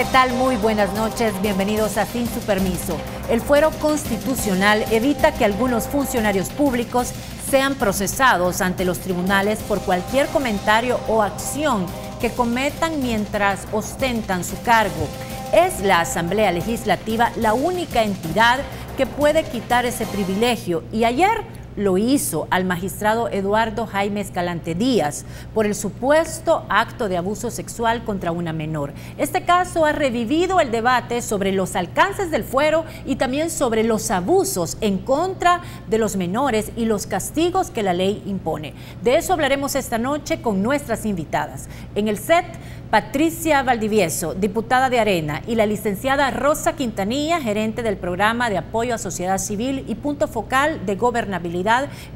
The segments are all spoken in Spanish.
¿Qué tal? Muy buenas noches, bienvenidos a Sin Su Permiso. El fuero constitucional evita que algunos funcionarios públicos sean procesados ante los tribunales por cualquier comentario o acción que cometan mientras ostentan su cargo. Es la Asamblea Legislativa la única entidad que puede quitar ese privilegio y ayer lo hizo al magistrado Eduardo Jaime Escalante Díaz por el supuesto acto de abuso sexual contra una menor. Este caso ha revivido el debate sobre los alcances del fuero y también sobre los abusos en contra de los menores y los castigos que la ley impone. De eso hablaremos esta noche con nuestras invitadas. En el set, Patricia Valdivieso, diputada de Arena, y la licenciada Rosa Quintanilla, gerente del programa de apoyo a sociedad civil y punto focal de gobernabilidad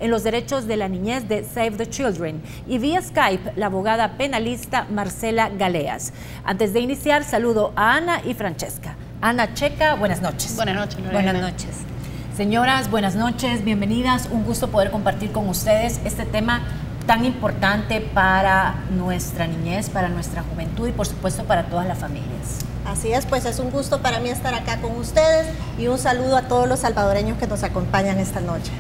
en los derechos de la niñez de Save the Children. Y vía Skype, la abogada penalista Marcela Galeas. Antes de iniciar, saludo a Ana y Francesca. Ana Checa, buenas noches. Buenas noches. Buenas noches. Señoras, buenas noches, bienvenidas. Un gusto poder compartir con ustedes este tema tan importante para nuestra niñez, para nuestra juventud y por supuesto para todas las familias. Así es, pues es un gusto para mí estar acá con ustedes y un saludo a todos los salvadoreños que nos acompañan esta noche.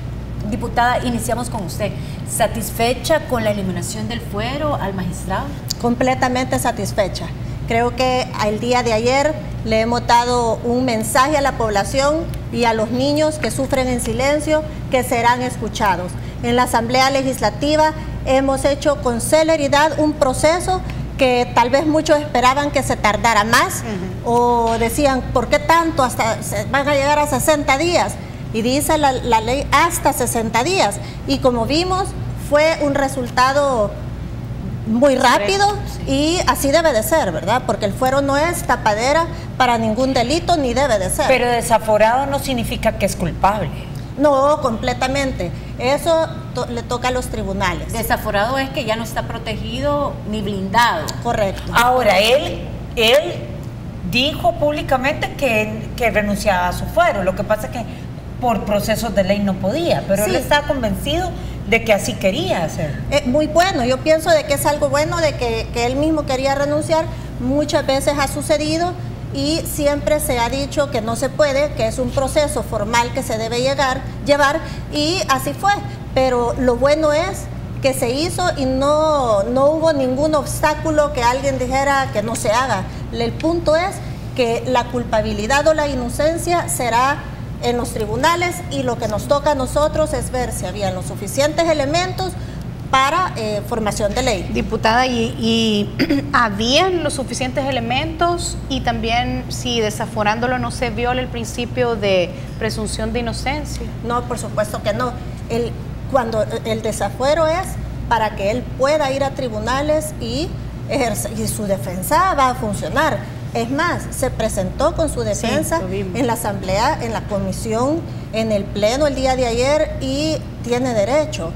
Diputada, iniciamos con usted. ¿Satisfecha con la eliminación del fuero al magistrado? Completamente satisfecha. Creo que el día de ayer le hemos dado un mensaje a la población y a los niños que sufren en silencio que serán escuchados. En la Asamblea Legislativa hemos hecho con celeridad un proceso que tal vez muchos esperaban que se tardara más o decían, ¿por qué tanto? Hasta van a llegar a 60 días. Y dice la ley hasta 60 días. Y como vimos, fue un resultado muy rápido y así debe de ser, ¿verdad? Porque el fuero no es tapadera para ningún delito ni debe de ser. Pero desaforado no significa que es culpable. No, completamente. Eso le toca a los tribunales. Desaforado es que ya no está protegido ni blindado. Correcto. Ahora, él dijo públicamente que renunciaba a su fuero. Lo que pasa es que por procesos de ley no podía, pero sí, él está convencido de que así quería hacer. Muy bueno, yo pienso de que es algo bueno, de que él mismo quería renunciar. Muchas veces ha sucedido y siempre se ha dicho que no se puede, que es un proceso formal que se debe llevar y así fue. Pero lo bueno es que se hizo y no hubo ningún obstáculo que alguien dijera que no se haga. El punto es que la culpabilidad o la inocencia será en los tribunales y lo que nos toca a nosotros es ver si había los suficientes elementos para formación de ley. Diputada, ¿y habían los suficientes elementos y también si desaforándolo no se viola el principio de presunción de inocencia? No, por supuesto que no. Cuando el desafuero es para que él pueda ir a tribunales y su defensa va a funcionar. Es más, se presentó con su defensa en la Asamblea, en la comisión, en el Pleno el día de ayer y tiene derecho.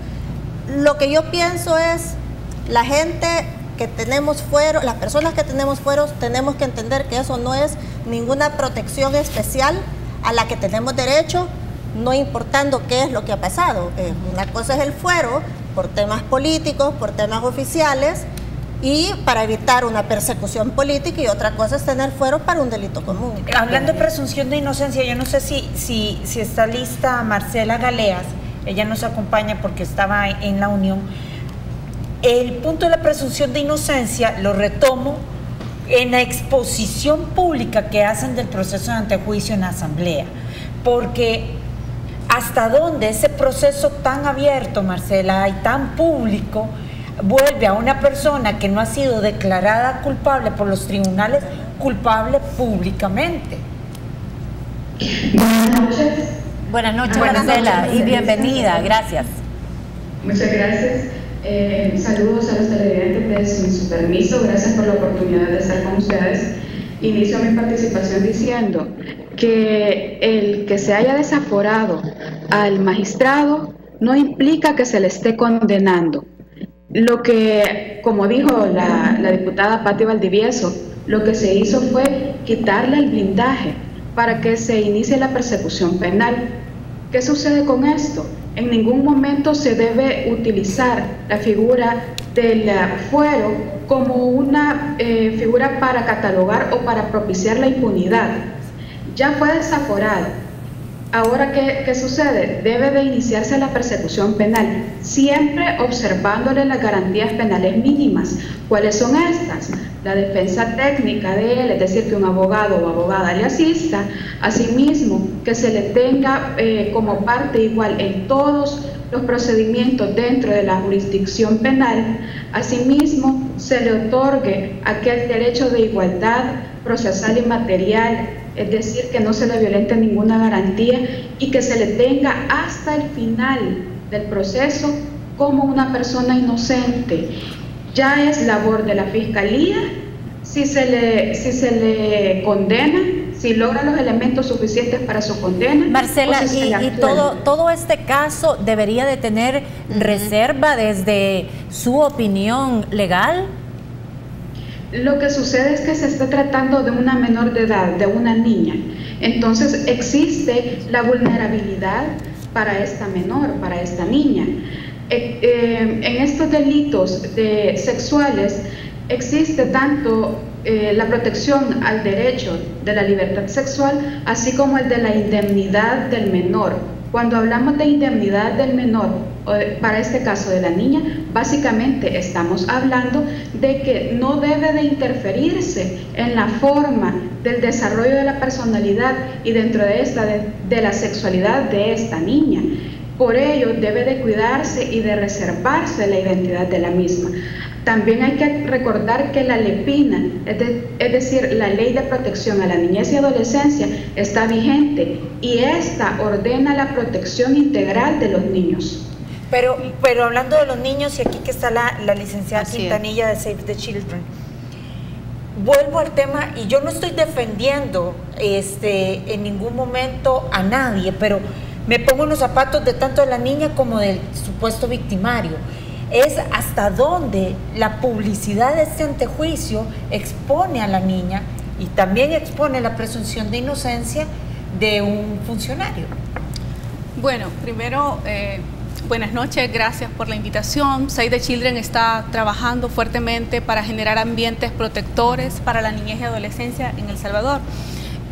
Lo que yo pienso es, la gente que tenemos fuero, las personas que tenemos fueros, tenemos que entender que eso no es ninguna protección especial a la que tenemos derecho, no importando qué es lo que ha pasado. Una cosa es el fuero por temas políticos, por temas oficiales, y para evitar una persecución política, y otra cosa es tener fuero para un delito común. Hablando de presunción de inocencia, yo no sé si está lista Marcela Galeas, ella nos acompaña porque estaba en la Unión. El punto de la presunción de inocencia lo retomo en la exposición pública que hacen del proceso de antejuicio en la Asamblea, porque hasta dónde ese proceso tan abierto, Marcela, y tan público, vuelve a una persona que no ha sido declarada culpable por los tribunales, culpable públicamente. Buenas noches. Buenas noches, Marcela, y bienvenida, gracias. Muchas gracias. Saludos a los televidentes de Sin Su Permiso, gracias por la oportunidad de estar con ustedes. Inicio mi participación diciendo que el que se haya desaforado al magistrado no implica que se le esté condenando. Lo que, como dijo la diputada Patti Valdivieso, lo que se hizo fue quitarle el blindaje para que se inicie la persecución penal. ¿Qué sucede con esto? En ningún momento se debe utilizar la figura del fuero como una figura para catalogar o para propiciar la impunidad. Ya fue desaforado. Ahora, ¿qué sucede? Debe de iniciarse la persecución penal, siempre observándole las garantías penales mínimas. ¿Cuáles son estas? La defensa técnica de él, es decir, que un abogado o abogada le asista, asimismo, que se le tenga como parte igual en todos los procedimientos dentro de la jurisdicción penal, asimismo, se le otorgue aquel derecho de igualdad procesal y material, es decir, que no se le violente ninguna garantía y que se le tenga hasta el final del proceso como una persona inocente. Ya es labor de la Fiscalía, si se le condena, si logra los elementos suficientes para su condena. Marcela, y todo este caso debería de tener reserva desde su opinión legal. Lo que sucede es que se está tratando de una menor de edad, de una niña. Entonces existe la vulnerabilidad para esta menor, para esta niña. En estos delitos sexuales existe tanto la protección al derecho de la libertad sexual, así como el de la indemnidad del menor. Cuando hablamos de indemnidad del menor, para este caso de la niña, básicamente estamos hablando de que no debe de interferirse en la forma del desarrollo de la personalidad y dentro de esta de la sexualidad de esta niña. Por ello debe de cuidarse y de reservarse la identidad de la misma. También hay que recordar que la LEPINA, es decir, la Ley de Protección a la Niñez y Adolescencia, está vigente y esta ordena la protección integral de los niños. Pero hablando de los niños, y aquí que está la licenciada Quintanilla de Save the Children, vuelvo al tema, y yo no estoy defendiendo en ningún momento a nadie, pero me pongo en los zapatos de tanto de la niña como del supuesto victimario. Es hasta dónde la publicidad de este antejuicio expone a la niña y también expone la presunción de inocencia de un funcionario. Bueno, primero, buenas noches, gracias por la invitación. Save the Children está trabajando fuertemente para generar ambientes protectores para la niñez y adolescencia en El Salvador.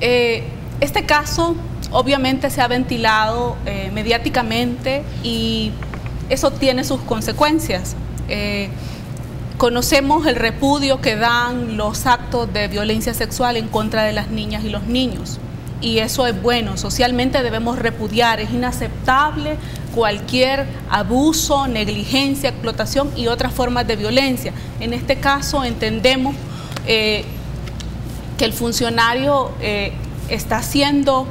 Este caso obviamente se ha ventilado mediáticamente y eso tiene sus consecuencias. Conocemos el repudio que dan los actos de violencia sexual en contra de las niñas y los niños. Y eso es bueno, socialmente debemos repudiar, es inaceptable cualquier abuso, negligencia, explotación y otras formas de violencia. En este caso entendemos que el funcionario está siendo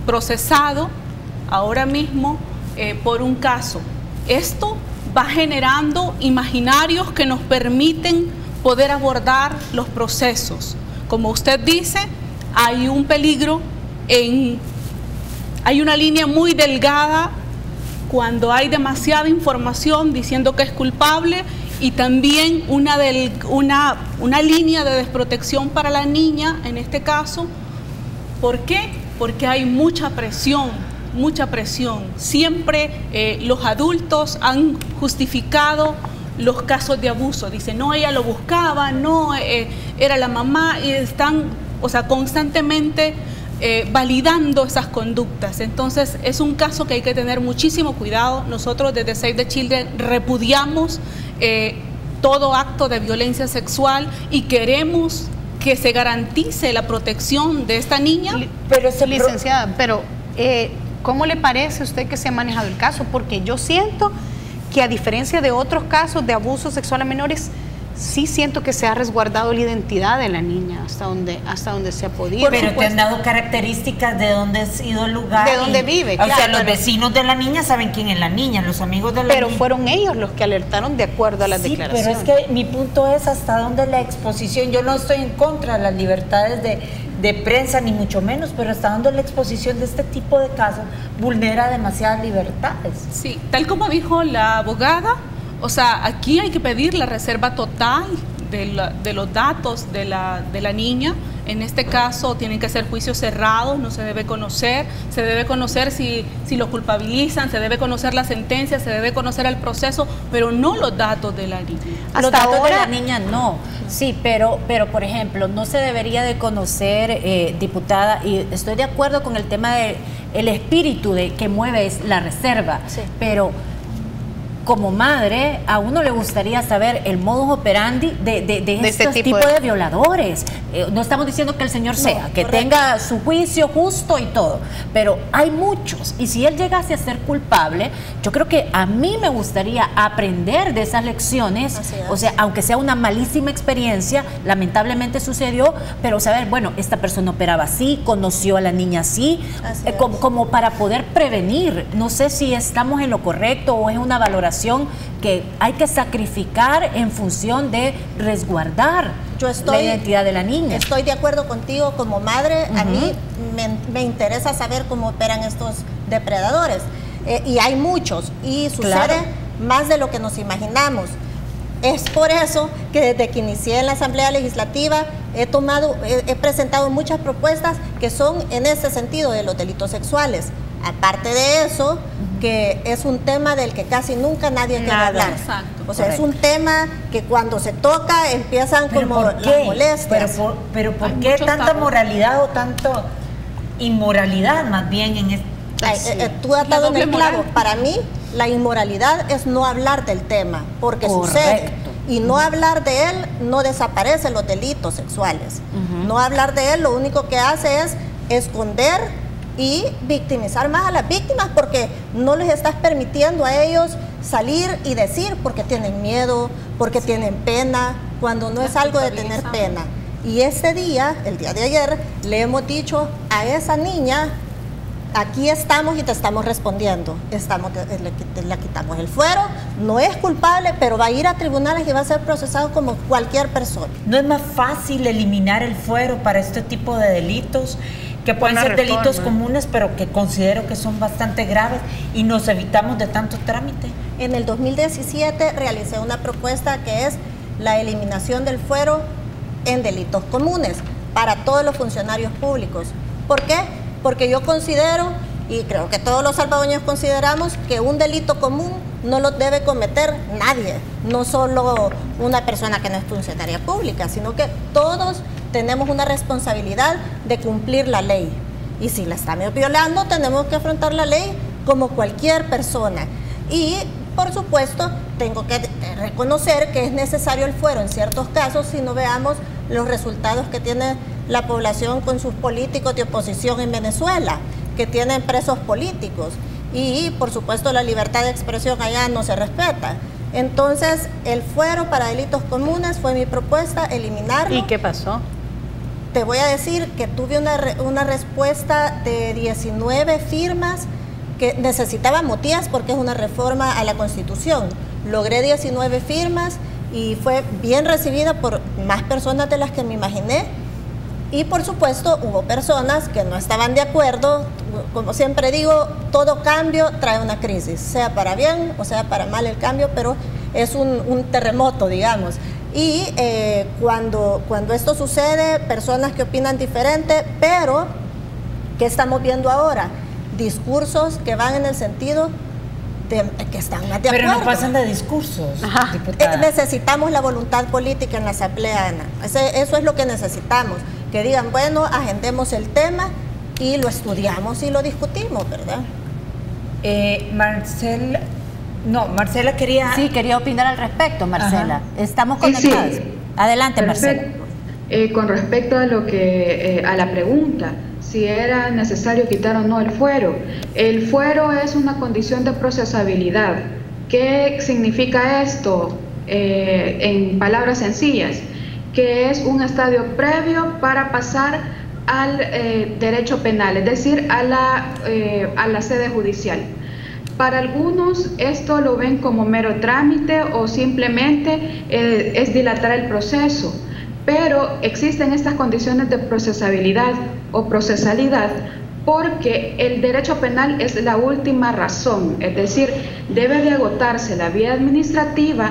procesado ahora mismo por un caso. Esto va generando imaginarios que nos permiten poder abordar los procesos. Como usted dice, hay un peligro, hay una línea muy delgada cuando hay demasiada información diciendo que es culpable y también una línea de desprotección para la niña en este caso. ¿Por qué? Porque hay mucha presión. Siempre los adultos han justificado los casos de abuso. Dicen, no, ella lo buscaba, no, era la mamá, y están, constantemente validando esas conductas. Entonces, es un caso que hay que tener muchísimo cuidado. Nosotros desde Save the Children repudiamos todo acto de violencia sexual y queremos que se garantice la protección de esta niña. Pero, licenciada, ¿cómo le parece a usted que se ha manejado el caso? Porque yo siento que, a diferencia de otros casos de abuso sexual a menores, sí siento que se ha resguardado la identidad de la niña hasta donde se ha podido. Pero te han dado características de dónde ha sido el lugar. De dónde vive, claro. O sea, los vecinos de la niña saben quién es la niña, los amigos de la niña. Pero fueron ellos los que alertaron de acuerdo a las declaraciones. Pero es que mi punto es hasta dónde la exposición. Yo no estoy en contra de las libertades de prensa, ni mucho menos, pero hasta dónde la exposición de este tipo de casos vulnera demasiadas libertades. Sí, tal como dijo la abogada, aquí hay que pedir la reserva total de los datos de la niña. En este caso tienen que ser juicios cerrados, no se debe conocer si lo culpabilizan, se debe conocer la sentencia, se debe conocer el proceso, pero no los datos de la niña. Los datos de la niña no, sí, pero por ejemplo, no se debería de conocer, diputada, y estoy de acuerdo con el tema del espíritu que mueve la reserva, sí. Pero como madre, a uno le gustaría saber el modus operandi de estos tipos de violadores. No estamos diciendo que el señor sea, que tenga su juicio justo y todo, pero hay muchos. Y si él llegase a ser culpable, yo creo que a mí me gustaría aprender de esas lecciones. O sea, aunque sea una malísima experiencia, lamentablemente sucedió, pero saber, bueno, esta persona operaba así, conoció a la niña así, como para poder prevenir. No sé si estamos en lo correcto o es una valoración que hay que sacrificar en función de resguardar la identidad de la niña. Estoy de acuerdo contigo como madre. A mí me interesa saber cómo operan estos depredadores. Y hay muchos, y sucede más de lo que nos imaginamos. Es por eso que desde que inicié en la Asamblea Legislativa he presentado muchas propuestas que son en ese sentido de los delitos sexuales. Aparte de eso, que es un tema del que casi nunca nadie quiere hablar. Exacto. O sea, es un tema que cuando se toca empiezan como las molestias. Pero ¿por qué tanta moralidad o tanto inmoralidad más bien en este? Tú has dado en el clavo. Para mí, la inmoralidad es no hablar del tema, porque sucede. Y no hablar de él no desaparecen los delitos sexuales. No hablar de él lo único que hace es esconder y victimizar más a las víctimas, porque no les estás permitiendo a ellos salir y decir porque tienen miedo, porque tienen pena, cuando no es algo de tener pena. Y ese día, el día de ayer, le hemos dicho a esa niña: aquí estamos y te estamos respondiendo. Le quitamos el fuero, no es culpable, pero va a ir a tribunales y va a ser procesado como cualquier persona. ¿No es más fácil eliminar el fuero para este tipo de delitos? Que pueden ser delitos comunes, pero que considero que son bastante graves y nos evitamos de tanto trámite. En el 2017 realicé una propuesta que es la eliminación del fuero en delitos comunes para todos los funcionarios públicos. ¿Por qué? Porque yo considero, y creo que todos los salvadoreños consideramos, que un delito común no lo debe cometer nadie, no solo una persona que no es funcionaria pública, sino que todos tenemos una responsabilidad de cumplir la ley. Y si la estamos violando, tenemos que afrontar la ley como cualquier persona. Y, por supuesto, tengo que reconocer que es necesario el fuero en ciertos casos si no veamos los resultados que tiene la población con sus políticos de oposición en Venezuela, que tienen presos políticos. Y, por supuesto, la libertad de expresión allá no se respeta. Entonces, el fuero para delitos comunes fue mi propuesta, eliminarlo. ¿Y qué pasó? Te voy a decir que tuve una respuesta de 19 firmas que necesitaba motías porque es una reforma a la Constitución. Logré 19 firmas y fue bien recibida por más personas de las que me imaginé. Y por supuesto hubo personas que no estaban de acuerdo. Como siempre digo, todo cambio trae una crisis, sea para bien o sea para mal el cambio, pero es un terremoto, digamos. Y cuando esto sucede, personas que opinan diferente, pero ¿qué estamos viendo ahora? Discursos que van en el sentido de que están más de acuerdo. Pero no pasan de discursos, diputada. Necesitamos la voluntad política en la Asamblea, Ana. Eso es lo que necesitamos. Que digan, bueno, agendemos el tema y lo estudiamos y lo discutimos, ¿verdad? Marcela quería... Sí, quería opinar al respecto, Marcela. Estamos conectados. Sí. Adelante, Marcela. Con respecto a lo que a la pregunta, si era necesario quitar o no el fuero. El fuero es una condición de procesabilidad. ¿Qué significa esto? En palabras sencillas, que es un estadio previo para pasar al derecho penal, es decir, a la sede judicial. Para algunos esto lo ven como mero trámite o simplemente es dilatar el proceso, pero existen estas condiciones de procesabilidad o procesalidad porque el derecho penal es la última razón, es decir, debe de agotarse la vía administrativa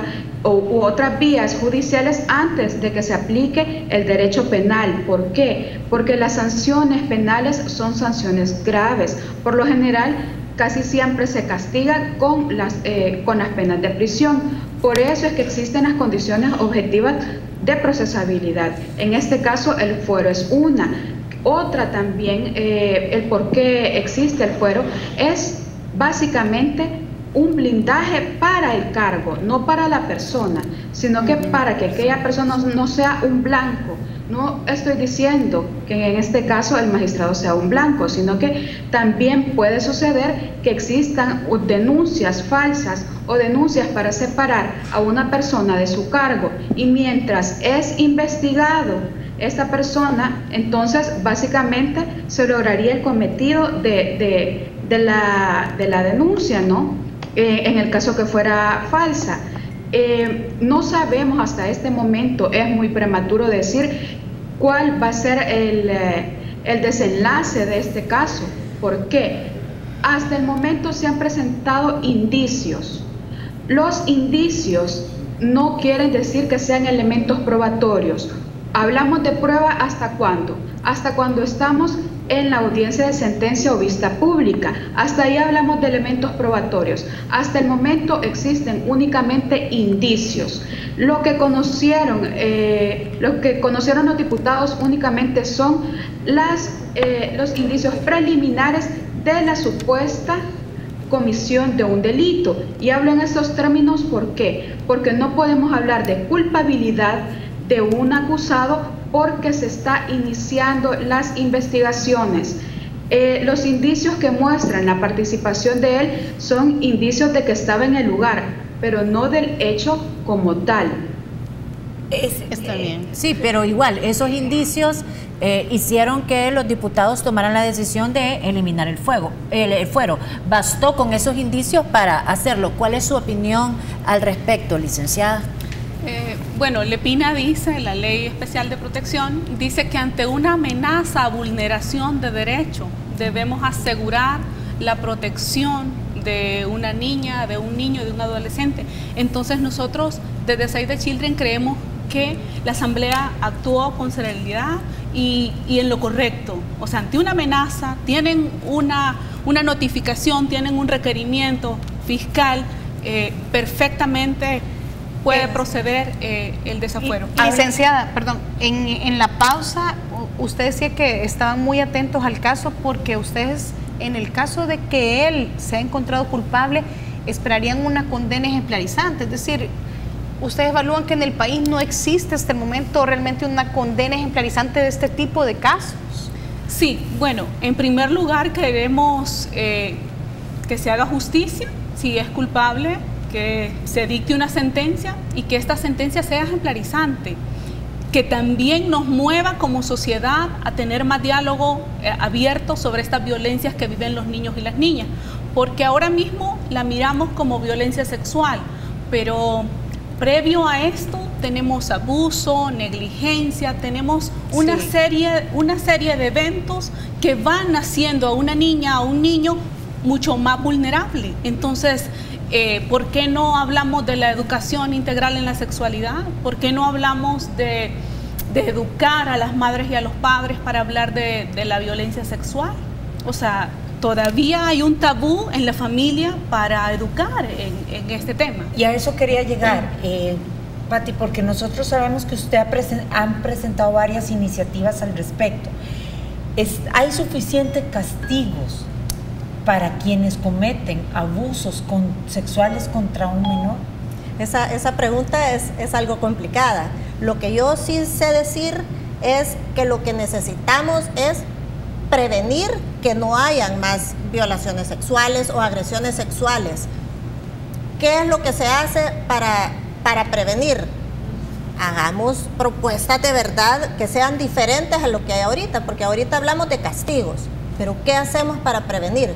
u otras vías judiciales antes de que se aplique el derecho penal. ¿Por qué? Porque las sanciones penales son sanciones graves. Por lo general, casi siempre se castiga con las penas de prisión. Por eso es que existen las condiciones objetivas de procesabilidad. En este caso, el fuero es una. Otra también, el por qué existe el fuero, es básicamente un blindaje para el cargo, no para la persona, sino que para que aquella persona no sea un blanco. No estoy diciendo que en este caso el magistrado sea un blanco, sino que también puede suceder que existan denuncias falsas o denuncias para separar a una persona de su cargo, y mientras es investigado esta persona, entonces básicamente se lograría el cometido de la denuncia, ¿no? En el caso que fuera falsa. No sabemos hasta este momento, es muy prematuro decir cuál va a ser el desenlace de este caso. ¿Por qué? Hasta el momento se han presentado indicios. Los indicios no quieren decir que sean elementos probatorios. Hablamos de prueba ¿hasta cuándo? Hasta cuando estamos en la audiencia de sentencia o vista pública. Hasta ahí hablamos de elementos probatorios. Hasta el momento existen únicamente indicios. Lo que conocieron los diputados únicamente son los indicios preliminares de la supuesta comisión de un delito. Y hablo en estos términos, ¿por qué? Porque no podemos hablar de culpabilidad de un acusado porque se está iniciando las investigaciones. Los indicios que muestran la participación de él son indicios de que estaba en el lugar, pero no del hecho como tal. Está bien. Sí, pero igual, esos indicios hicieron que los diputados tomaran la decisión de eliminar el fuero. ¿Bastó con esos indicios para hacerlo? ¿Cuál es su opinión al respecto, licenciada? Bueno, LEPINA dice, la Ley Especial de Protección, dice que ante una amenaza a vulneración de derecho debemos asegurar la protección de una niña, de un niño, de un adolescente. Entonces nosotros desde Save the Children creemos que la Asamblea actuó con serenidad y en lo correcto. O sea, ante una amenaza tienen una notificación, tienen un requerimiento fiscal, perfectamente puede proceder el desafuero. Licenciada, perdón, en la pausa usted decía que estaban muy atentos al caso porque ustedes, en el caso de que él sea encontrado culpable, esperarían una condena ejemplarizante. Es decir, ¿ustedes evalúan que en el país no existe hasta el momento realmente una condena ejemplarizante de este tipo de casos? Sí, bueno, en primer lugar queremos que se haga justicia, si es culpable, que se dicte una sentencia y que esta sentencia sea ejemplarizante, que también nos mueva como sociedad a tener más diálogo abierto sobre estas violencias que viven los niños y las niñas, porque ahora mismo la miramos como violencia sexual, pero previo a esto tenemos abuso, negligencia, tenemos una serie de eventos que van haciendo a una niña, a un niño mucho más vulnerable. Entonces, ¿por qué no hablamos de la educación integral en la sexualidad? ¿Por qué no hablamos de educar a las madres y a los padres para hablar de la violencia sexual? O sea, todavía hay un tabú en la familia para educar en este tema. Y a eso quería llegar, Pati, porque nosotros sabemos que usted han presentado varias iniciativas al respecto. ¿Hay suficientes castigos para quienes cometen abusos sexuales contra un menor? Esa pregunta es algo complicada. Lo que yo sí sé decir es que lo que necesitamos es prevenir que no hayan más violaciones sexuales o agresiones sexuales. ¿Qué es lo que se hace para prevenir? Hagamos propuestas de verdad que sean diferentes a lo que hay ahorita, porque ahorita hablamos de castigos, pero ¿qué hacemos para prevenir?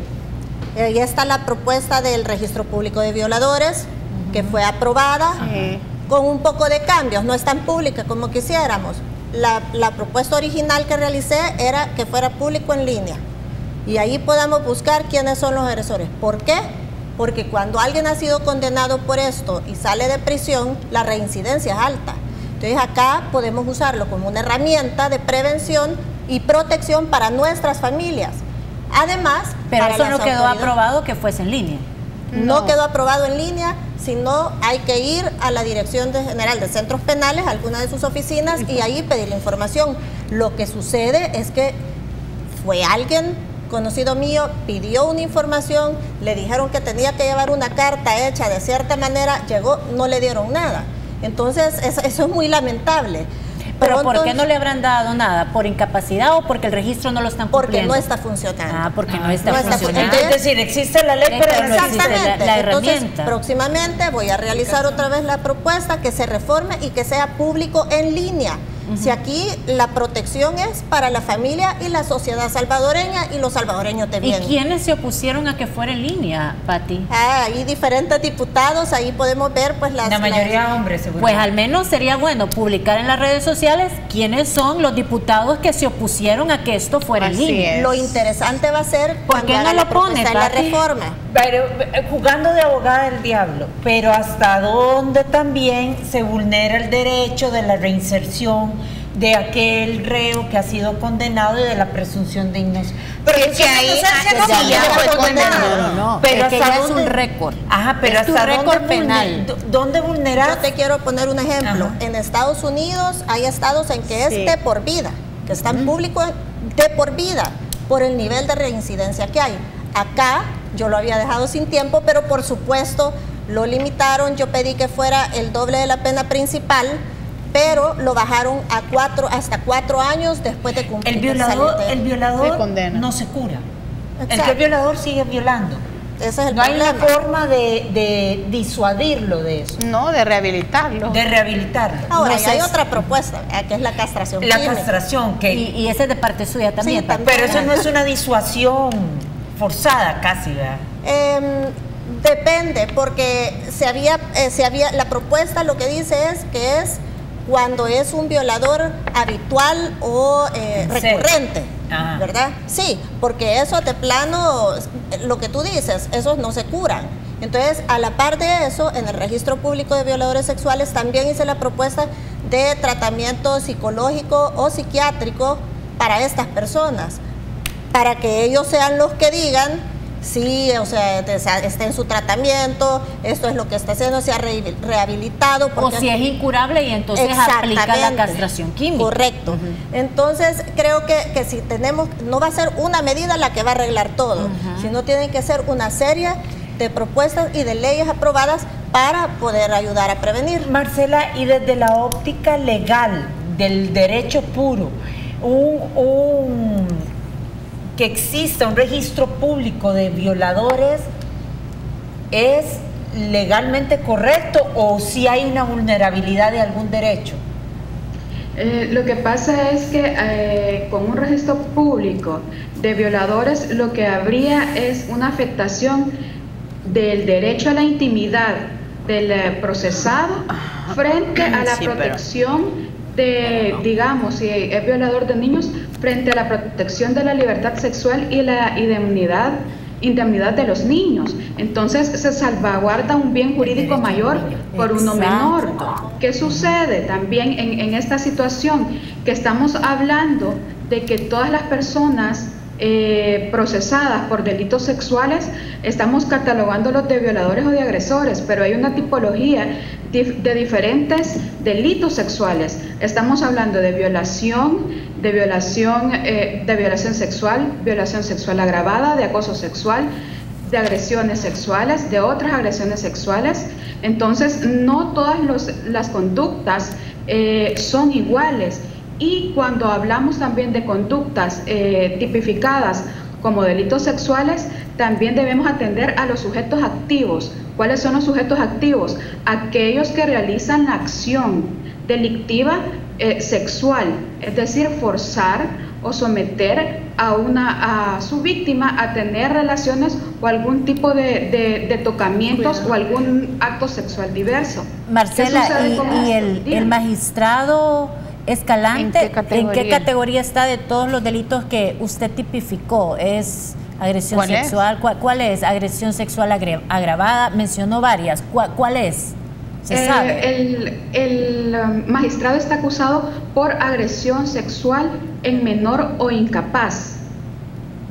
Ya está la propuesta del Registro Público de Violadores, que fue aprobada con un poco de cambios, no es tan pública como quisiéramos. La propuesta original que realicé era que fuera público en línea y ahí podamos buscar quiénes son los agresores. ¿Por qué? porque cuando alguien ha sido condenado por esto y sale de prisión, la reincidencia es alta. Entonces acá podemos usarlo como una herramienta de prevención y protección para nuestras familias. Además, pero eso no quedó aprobado que fuese en línea. No quedó aprobado en línea, sino hay que ir a la Dirección General de Centros Penales, a alguna de sus oficinas, y ahí pedir la información. Lo que sucede es que fue alguien conocido mío, pidió una información, le dijeron que tenía que llevar una carta hecha de cierta manera, llegó, no le dieron nada. Entonces, eso es muy lamentable. ¿Pero por qué no le habrán dado nada? ¿Por incapacidad o porque el registro no lo están cumpliendo? Porque no está funcionando. Ah, porque no está funcionando. Es decir, existe la ley, pero no existe la herramienta. Entonces, próximamente voy a realizar otra vez la propuesta que se reforme y que sea público en línea. Si aquí la protección es para la familia y la sociedad salvadoreña y los salvadoreños también. ¿Y quiénes se opusieron a que fuera en línea, Pati? Hay diferentes diputados, ahí podemos ver pues la mayoría hombres, seguro. Pues al menos sería bueno publicar en las redes sociales quiénes son los diputados que se opusieron a que esto fuera en línea. Lo interesante va a ser ¿por qué no lo pone, la reforma? Pero, jugando de abogada del diablo, pero hasta dónde también se vulnera el derecho de la reinserción de aquel reo que ha sido condenado y de la presunción de inocencia. Pero es que ahí ya fue condenado. No, pero es que ya es un récord. Ajá, pero es hasta un récord penal. ¿Dónde vulnerar? Yo te quiero poner un ejemplo. Ajá. En Estados Unidos hay estados en que es de por vida, que están públicos de por vida, por el nivel de reincidencia que hay. Acá yo lo había dejado sin tiempo, pero por supuesto lo limitaron. Yo pedí que fuera el doble de la pena principal, pero lo bajaron a hasta 4 años después de cumplir. El violador no se cura. Exacto. El que es violador sigue violando. Ese es el no problema. hay una forma de disuadirlo de eso. No, de rehabilitarlo. De rehabilitarlo. Ahora, no sé, hay otra propuesta, que es la castración. La química. castración, que Y ese es de parte suya también. Sí, también. pero eso no es una disuasión forzada casi, ¿verdad? Depende, porque la propuesta lo que dice es que es cuando es un violador habitual o recurrente, ¿verdad? Sí, porque eso de plano, lo que tú dices, esos no se curan. Entonces, a la par de eso, en el Registro Público de Violadores Sexuales también hice la propuesta de tratamiento psicológico o psiquiátrico para estas personas, para que ellos sean los que digan sí, o sea, está en su tratamiento, esto es lo que está haciendo, se ha rehabilitado. O si es incurable y entonces aplica la castración química. Correcto. Entonces, creo que si tenemos, no va a ser una medida la que va a arreglar todo, sino tienen que ser una serie de propuestas y de leyes aprobadas para poder ayudar a prevenir. Marcela, y desde la óptica legal del derecho puro, que exista un registro público de violadores, ¿es legalmente correcto o si hay una vulnerabilidad de algún derecho? Lo que pasa es que con un registro público de violadores lo que habría es una afectación del derecho a la intimidad del procesado frente a la protección de, digamos, si es violador de niños, frente a la protección de la libertad sexual y la indemnidad de los niños. Entonces se salvaguarda un bien jurídico mayor por uno menor. ¿Qué sucede también en esta situación? Que estamos hablando de que todas las personas procesadas por delitos sexuales, estamos catalogándolos de violadores o de agresores, pero hay una tipología de diferentes delitos sexuales. Estamos hablando de violación sexual agravada, de acoso sexual, de agresiones sexuales, de otras agresiones sexuales. Entonces, no todas las conductas son iguales. Y cuando hablamos también de conductas tipificadas como delitos sexuales, también debemos atender a los sujetos activos. ¿Cuáles son los sujetos activos? Aquellos que realizan la acción delictiva sexual, es decir, forzar o someter a su víctima a tener relaciones o algún tipo de tocamientos o algún acto sexual diverso. Marcela, ¿y el magistrado Escalante, ¿en qué categoría está de todos los delitos que usted tipificó? ¿Es Agresión ¿Cuál sexual, ¿cuál es? Agresión sexual agravada, mencionó varias. ¿Cuál es? ¿Se sabe? El magistrado está acusado por agresión sexual en menor o incapaz.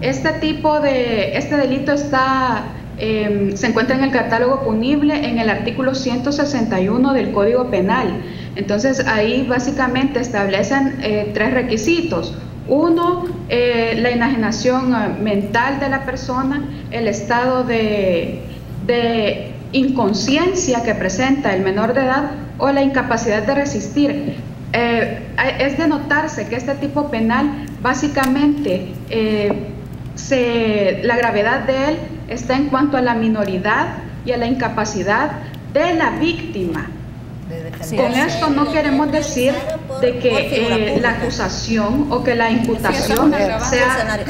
Este delito se encuentra en el catálogo punible en el artículo 161 del Código Penal. Entonces ahí básicamente establecen 3 requisitos. Uno, la enajenación mental de la persona, el estado de inconsciencia que presenta el menor de edad o la incapacidad de resistir. Es de notarse que este tipo penal básicamente la gravedad de él está en cuanto a la minoridad y a la incapacidad de la víctima. Sí. Con esto no queremos decir de que la acusación o que la imputación sea...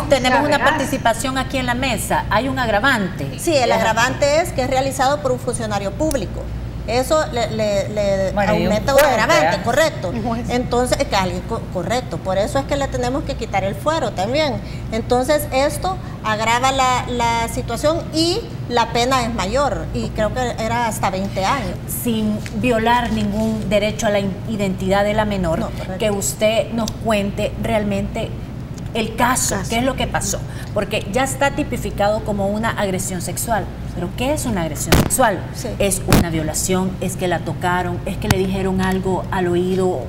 Tenemos una participación aquí en la mesa. Hay un agravante. Sí, el agravante es que es realizado por un funcionario público. Eso le aumenta un agravante, correcto. Entonces, correcto, por eso es que le tenemos que quitar el fuero también. Entonces, esto agrava la situación y la pena es mayor, y creo que era hasta 20 años. Sin violar ningún derecho a la identidad de la menor, que usted nos cuente realmente el caso, qué es lo que pasó, porque ya está tipificado como una agresión sexual. ¿Pero qué es una agresión sexual? Sí. ¿Es una violación? ¿Es que la tocaron? ¿Es que le dijeron algo al oído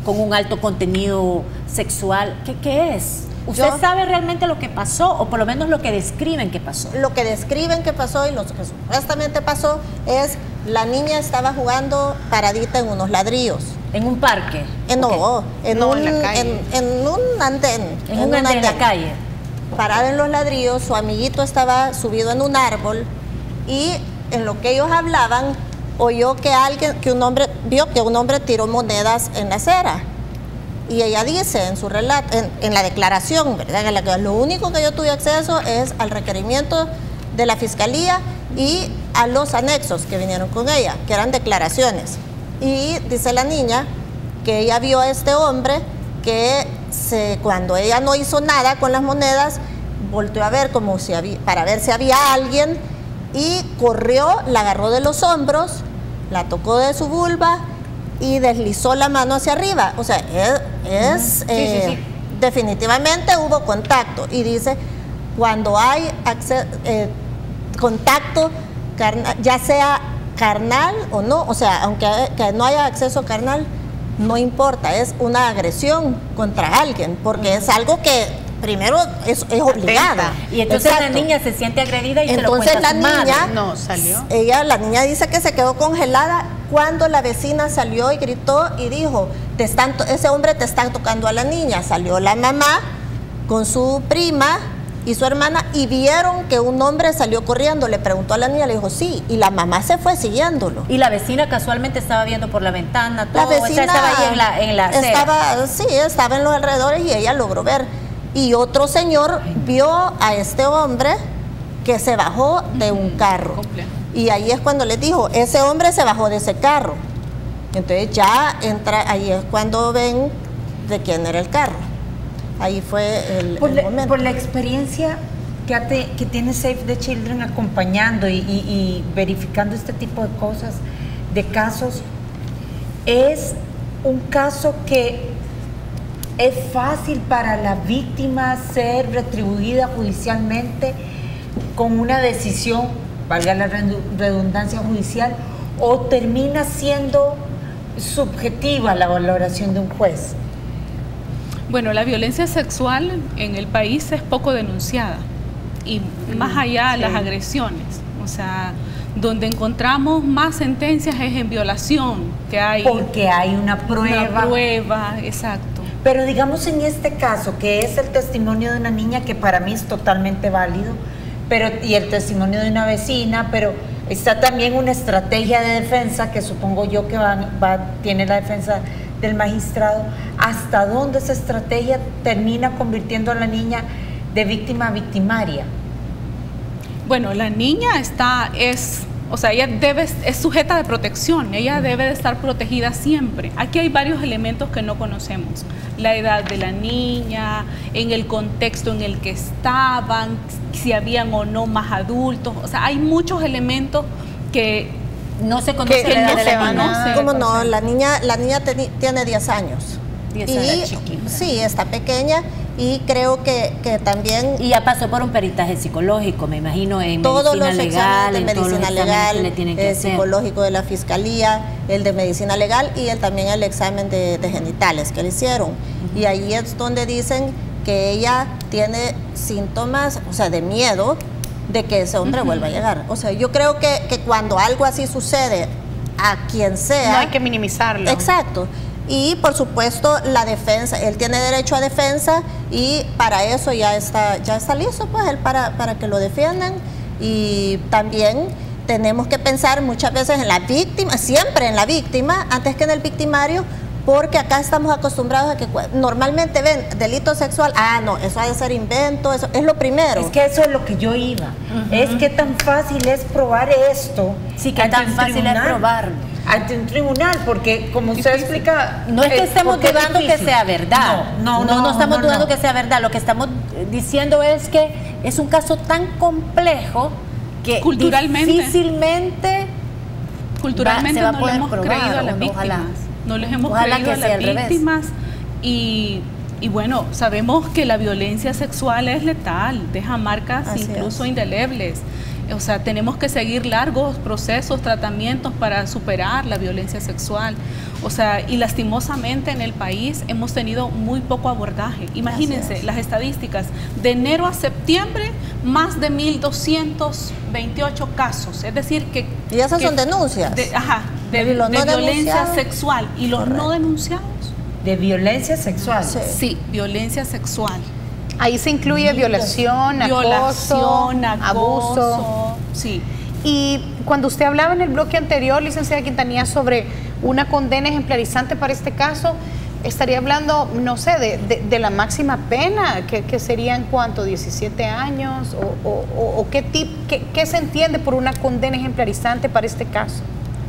con un alto contenido sexual? ¿Qué es? ¿Usted sabe realmente lo que pasó, o por lo menos lo que describen que pasó? Lo que describen que pasó y lo que supuestamente pasó es la niña estaba jugando paradita en unos ladrillos. ¿En un parque? En un andén. En un andén de la calle. Parada en los ladrillos, su amiguito estaba subido en un árbol y en lo que ellos hablaban, oyó que un hombre tiró monedas en la acera. Y ella dice en su relato, en la declaración, ¿verdad? En la que lo único que yo tuve acceso es al requerimiento de la fiscalía y a los anexos que vinieron con ella, que eran declaraciones. Y dice la niña que ella vio a este hombre que cuando ella no hizo nada con las monedas, volteó a ver para ver si había alguien, y corrió, la agarró de los hombros, la tocó de su vulva y deslizó la mano hacia arriba. O sea, definitivamente hubo contacto. Y dice, cuando hay contacto, ya sea carnal o no, o sea, aunque no haya acceso carnal, no importa, es una agresión contra alguien, porque es algo que primero es obligada. Y entonces la niña se siente agredida y entonces se lo cuenta a su madre. No salió. La niña dice que se quedó congelada cuando la vecina salió y gritó y dijo, ese hombre te está tocando a la niña. Salió la mamá con su prima y su hermana y vieron que un hombre salió corriendo. Le preguntó a la niña, le dijo sí, y la mamá se fue siguiéndolo. Y la vecina casualmente estaba viendo por la ventana todo. La vecina estaba ahí en la acera. Estaba en los alrededores y ella logró ver. Y otro señor vio a este hombre que se bajó de un carro. Y ahí es cuando les dijo, ese hombre se bajó de ese carro. Entonces ya ahí es cuando ven de quién era el carro. Ahí fue el momento. Por la experiencia que tiene Save the Children acompañando y verificando este tipo de cosas, de casos, es un caso que es fácil para la víctima ser retribuida judicialmente con una decisión, valga la redundancia, judicial, o termina siendo subjetiva la valoración de un juez. Bueno, la violencia sexual en el país es poco denunciada, y más allá de las agresiones, o sea, donde encontramos más sentencias es en violación, que hay... Porque hay una prueba. Una prueba, exacto. Pero digamos en este caso, que es el testimonio de una niña, que para mí es totalmente válido, y el testimonio de una vecina, pero está también una estrategia de defensa que supongo yo que tiene la defensa del magistrado. ¿Hasta dónde esa estrategia termina convirtiendo a la niña de víctima a victimaria? Bueno, la niña O sea, ella es sujeta de protección, ella debe de estar protegida siempre. Aquí hay varios elementos que no conocemos. La edad de la niña, en el contexto en el que estaban, si habían o no más adultos. O sea, hay muchos elementos que no se conoce que la edad no de se la niña. conoce. ¿Cómo no? La niña tiene 10 años. 10 y años, chiquita. sí, está pequeña y creo que también Y ya pasó por un peritaje psicológico, me imagino, en todos los medicina exámenes legal, de en todos los medicina exámenes legal, que le tienen que hacer. psicológico de la fiscalía, el de medicina legal y también el examen de genitales que le hicieron. Y ahí es donde dicen que ella tiene síntomas, o sea, de miedo de que ese hombre vuelva a llegar. O sea, yo creo que cuando algo así sucede a quien sea, No hay que minimizarlo. Exacto. Y por supuesto la defensa, él tiene derecho a defensa y para eso ya está listo, pues él para que lo defiendan. Y también tenemos que pensar muchas veces en la víctima, siempre en la víctima, antes que en el victimario, porque acá estamos acostumbrados a que normalmente ven delito sexual, no, eso ha de ser invento, eso es lo primero. Es que eso es lo que yo iba. Es que tan fácil es probar esto. Sí, que ante tan un fácil es tribunal. probarlo. Ante un tribunal, porque como usted explica... No es que estemos porque es dudando que difícil. sea verdad. No estamos dudando no. que sea verdad. Lo que estamos diciendo es que es un caso tan complejo que Culturalmente. difícilmente Culturalmente se va a no le poder hemos probar, creído a las o no, víctimas. ojalá. No les hemos Ojalá creído que a sea las al revés. víctimas y bueno, sabemos que la violencia sexual es letal, deja marcas Así incluso es. indelebles. O sea, tenemos que seguir largos procesos, tratamientos para superar la violencia sexual. O sea, y lastimosamente en el país hemos tenido muy poco abordaje. Imagínense las estadísticas. De enero a septiembre, más de 1.228 casos. Es decir, que... Y esas son denuncias. de Y los no violencia denunciados. sexual. ¿Y los Correcto. no denunciados? De violencia sexual. Sí. Sí, violencia sexual. Ahí se incluye violación, Violación, abuso. acoso. Sí. Y cuando usted hablaba en el bloque anterior, licenciada Quintanilla, sobre una condena ejemplarizante para este caso, estaría hablando, no sé, de la máxima pena, que serían ¿cuánto? ¿17 años? ¿O qué se entiende por una condena ejemplarizante para este caso?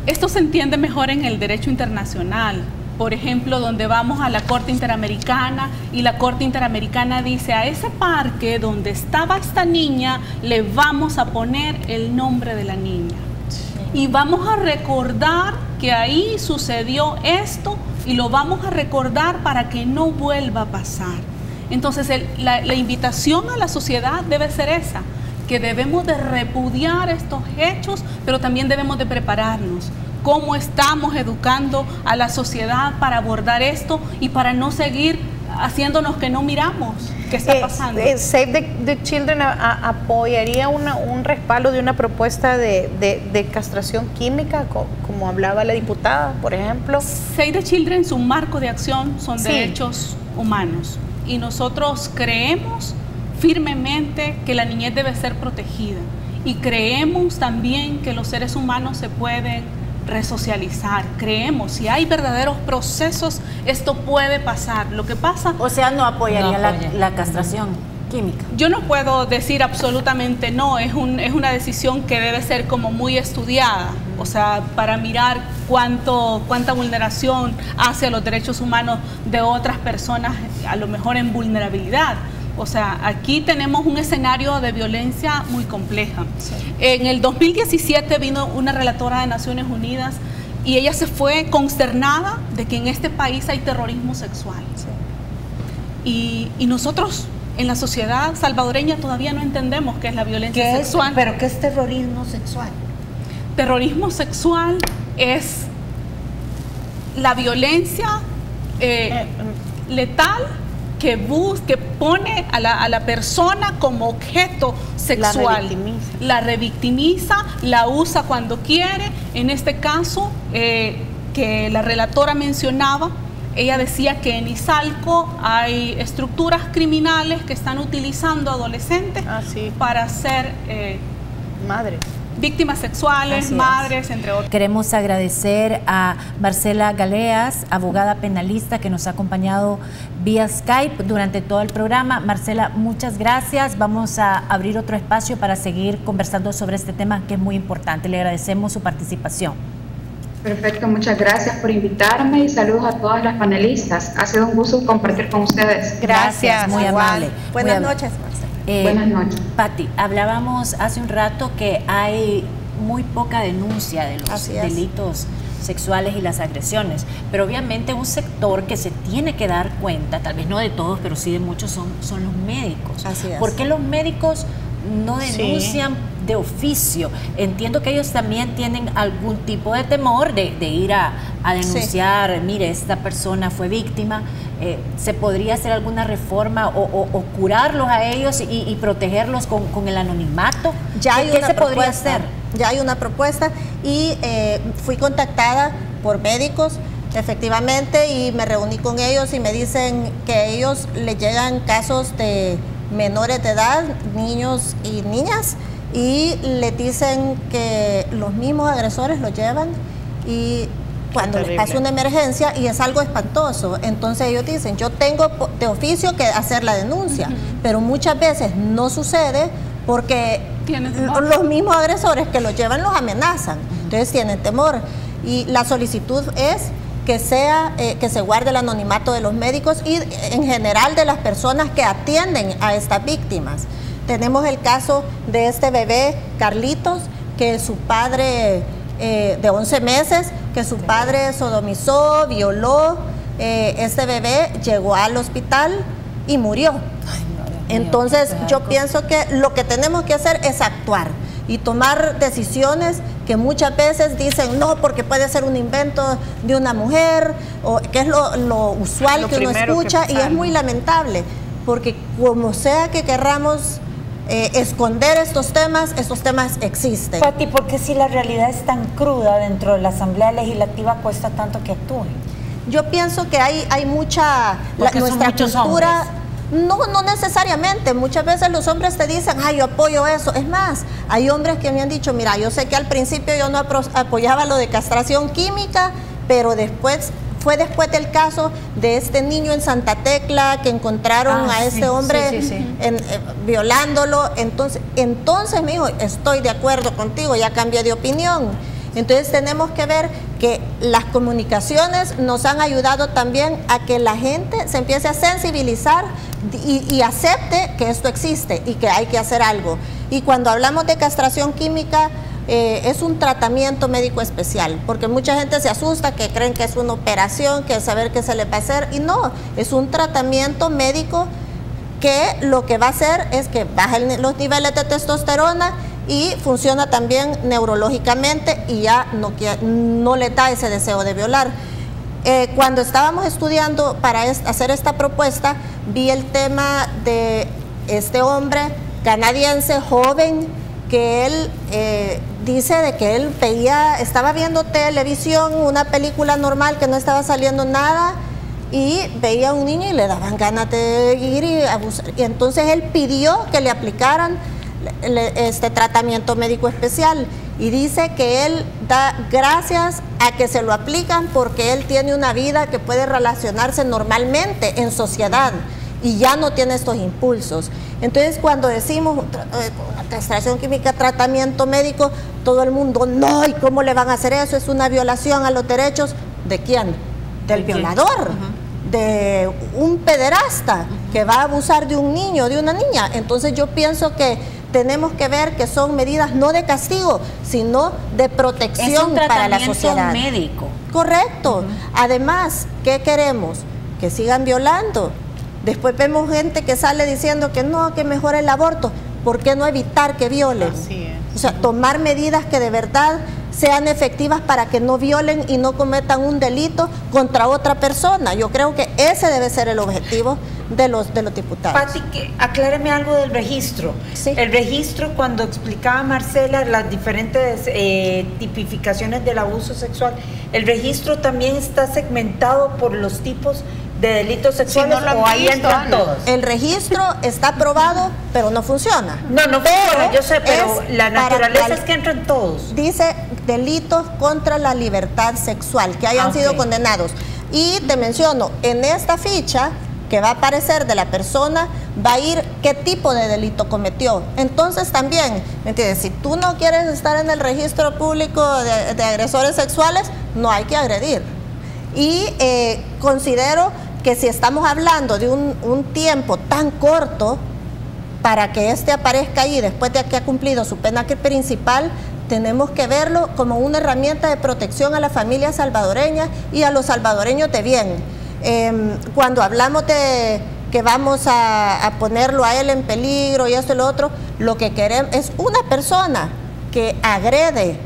Esto se entiende mejor en el derecho internacional. Por ejemplo, donde vamos a la Corte Interamericana y la Corte Interamericana dice: a ese parque donde estaba esta niña le vamos a poner el nombre de la niña. Y vamos a recordar que ahí sucedió esto y lo vamos a recordar para que no vuelva a pasar. Entonces la invitación a la sociedad debe ser esa, que debemos de repudiar estos hechos, pero también debemos de prepararnos. ¿Cómo estamos educando a la sociedad para abordar esto y para no seguir haciéndonos que no miramos qué está pasando? Save the Children apoyaría un respaldo de una propuesta de castración química, como hablaba la diputada, por ejemplo. Save the Children, su marco de acción son Sí. derechos humanos y nosotros creemos firmemente que la niñez debe ser protegida y creemos también que los seres humanos se pueden resocializar. Creemos, si hay verdaderos procesos, esto puede pasar. Lo que pasa... O sea, no apoyaría No apoya. la castración química. Yo no puedo decir absolutamente no, es una decisión que debe ser como muy estudiada, o sea, para mirar cuánta vulneración hace a los derechos humanos de otras personas, a lo mejor en vulnerabilidad. O sea, aquí tenemos un escenario de violencia muy compleja. Sí. En el 2017 vino una relatora de Naciones Unidas y ella se fue consternada de que en este país hay terrorismo sexual. Sí. Y nosotros en la sociedad salvadoreña todavía no entendemos qué es la violencia sexual. ¿Pero qué es terrorismo sexual? Terrorismo sexual es la violencia letal que pone a la persona como objeto sexual. La revictimiza, la usa cuando quiere. En este caso, que la relatora mencionaba, ella decía que en Izalco hay estructuras criminales que están utilizando adolescentes para ser víctimas sexuales, madres, entre otros. Queremos agradecer a Marcela Galeas, abogada penalista, que nos ha acompañado vía Skype durante todo el programa. Marcela, muchas gracias. Vamos a abrir otro espacio para seguir conversando sobre este tema que es muy importante. Le agradecemos su participación. Perfecto, muchas gracias por invitarme y saludos a todas las panelistas. Ha sido un gusto compartir con ustedes. Gracias, muy amable. Buenas noches, Marcela. Buenas noches. Pati, hablábamos hace un rato que hay muy poca denuncia de los delitos sexuales y las agresiones, pero obviamente un sector que se tiene que dar cuenta, tal vez no de todos, pero sí de muchos, son los médicos. Así es. ¿Por qué los médicos no denuncian de oficio? Entiendo que ellos también tienen algún tipo de temor de ir a denunciar, mire, esta persona fue víctima. ¿Se podría hacer alguna reforma o curarlos a ellos y protegerlos con el anonimato? ¿Qué se podría hacer? Ya hay una propuesta y fui contactada por médicos, efectivamente, y me reuní con ellos y me dicen que a ellos les llegan casos de menores de edad, niños y niñas, y le dicen que los mismos agresores los llevan y cuando les pasa una emergencia, y es algo espantoso, entonces ellos dicen, yo tengo de oficio que hacer la denuncia, pero muchas veces no sucede porque los mismos agresores que los llevan los amenazan, entonces tienen temor, y la solicitud es que se guarde el anonimato de los médicos y en general de las personas que atienden a estas víctimas. Tenemos el caso de este bebé, Carlitos, que su padre de 11 meses, que su padre sodomizó, violó, este bebé llegó al hospital y murió. Entonces yo pienso que lo que tenemos que hacer es actuar y tomar decisiones que muchas veces dicen no, porque puede ser un invento de una mujer, o que es lo usual que uno escucha, y es muy lamentable, porque como sea que querramos esconder estos temas existen. Pati, porque si la realidad es tan cruda dentro de la Asamblea Legislativa, cuesta tanto que actúen? Yo pienso que hay mucha... nuestra cultura... No necesariamente. Muchas veces los hombres te dicen, ay, yo apoyo eso. Es más, hay hombres que me han dicho, mira, yo sé que al principio yo no apoyaba lo de castración química, pero fue después del caso de este niño en Santa Tecla que encontraron a este hombre violándolo. Entonces me dijo, estoy de acuerdo contigo, ya cambié de opinión. Entonces tenemos que ver que las comunicaciones nos han ayudado también a que la gente se empiece a sensibilizar y acepte que esto existe y que hay que hacer algo. Y cuando hablamos de castración química, es un tratamiento médico especial, porque mucha gente se asusta, que creen que es una operación, que saber qué se le va a hacer, y no, es un tratamiento médico que lo que va a hacer es que bajen los niveles de testosterona y funciona también neurológicamente y ya no le da ese deseo de violar. Cuando estábamos estudiando para hacer esta propuesta, vi el tema de este hombre canadiense joven, que él dice de que él estaba viendo televisión, una película normal que no estaba saliendo nada, y veía a un niño y le daban ganas de ir y abusar. Y entonces él pidió que le aplicaran este tratamiento médico especial, y dice que él da gracias a que se lo aplican porque él tiene una vida que puede relacionarse normalmente en sociedad y ya no tiene estos impulsos. Entonces cuando decimos castración química, tratamiento médico, todo el mundo, no, ¿y cómo le van a hacer eso? Es una violación a los derechos. ¿De quién? Del violador, de un pederasta que va a abusar de un niño, de una niña. Entonces yo pienso que tenemos que ver que son medidas no de castigo, sino de protección para la sociedad. Es un tratamiento médico. Correcto. Además, ¿qué queremos? Que sigan violando. Después vemos gente que sale diciendo que no, que mejor el aborto. ¿Por qué no evitar que violen? Así es. O sea, tomar medidas que de verdad sean efectivas para que no violen y no cometan un delito contra otra persona. Yo creo que ese debe ser el objetivo de los diputados. Pati, acláreme algo del registro. Sí. El registro, cuando explicaba Marcela las diferentes tipificaciones del abuso sexual, el registro también está segmentado por los tipos de delitos sexuales Si no lo o han ahí visto, entran Ana. todos. El registro está aprobado, pero no funciona. No funciona, yo sé, pero es la para naturaleza es que entran todos. Dice delitos contra la libertad sexual que hayan sido condenados. Y te menciono, en esta ficha que va a aparecer de la persona, va a ir qué tipo de delito cometió. Entonces también, ¿me entiendes? Si tú no quieres estar en el registro público de agresores sexuales, no hay que agredir. Y considero que si estamos hablando de un tiempo tan corto para que aparezca ahí después de que ha cumplido su pena principal, tenemos que verlo como una herramienta de protección a la familia salvadoreña y a los salvadoreños de bien. Cuando hablamos de que vamos a ponerlo a él en peligro y esto y lo otro, lo que queremos es una persona que agrede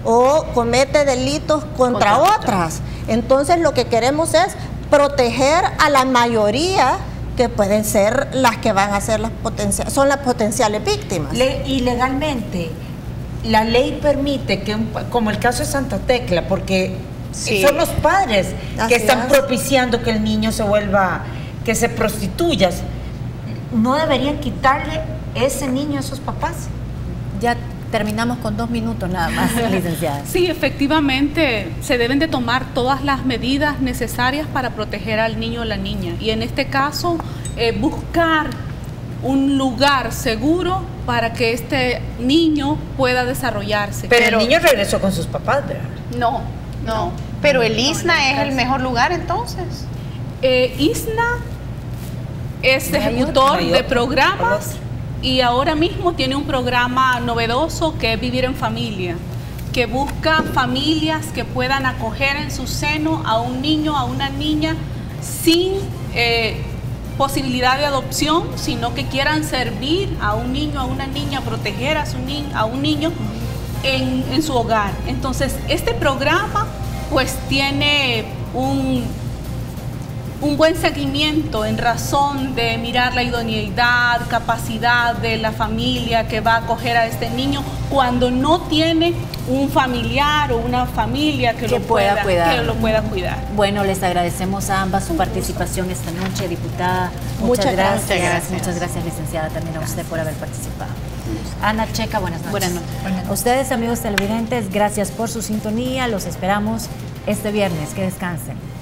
o comete delitos contra otras. Entonces lo que queremos es proteger a la mayoría que pueden ser las que van a ser son las potenciales víctimas. Y legalmente, la ley permite que, como el caso de Santa Tecla, porque son los padres que están propiciando que el niño se vuelva, que se prostituya, ¿no deberían quitarle ese niño a esos papás? Ya terminamos con 2 minutos nada más, licenciada. Sí, efectivamente, se deben de tomar todas las medidas necesarias para proteger al niño o la niña. Y en este caso, buscar un lugar seguro para que este niño pueda desarrollarse. Pero el niño regresó con sus papás, ¿verdad? No. Pero el ISNA es el mejor lugar entonces. ISNA es ejecutor de programas y ahora mismo tiene un programa novedoso que es Vivir en Familia, que busca familias que puedan acoger en su seno a un niño, a una niña sin posibilidad de adopción, sino que quieran servir a un niño, a una niña, proteger a un niño en su hogar. Entonces, este programa pues tiene un buen seguimiento en razón de mirar la idoneidad, capacidad de la familia que va a acoger a este niño cuando no tiene un familiar o una familia que lo pueda cuidar. Bueno, les agradecemos a ambas su participación esta noche, diputada. Muchas gracias. Muchas gracias, licenciada, también a usted por haber participado. Ana Checa, buenas noches. Buenas noches. A ustedes, amigos televidentes, gracias por su sintonía. Los esperamos este viernes. Que descansen.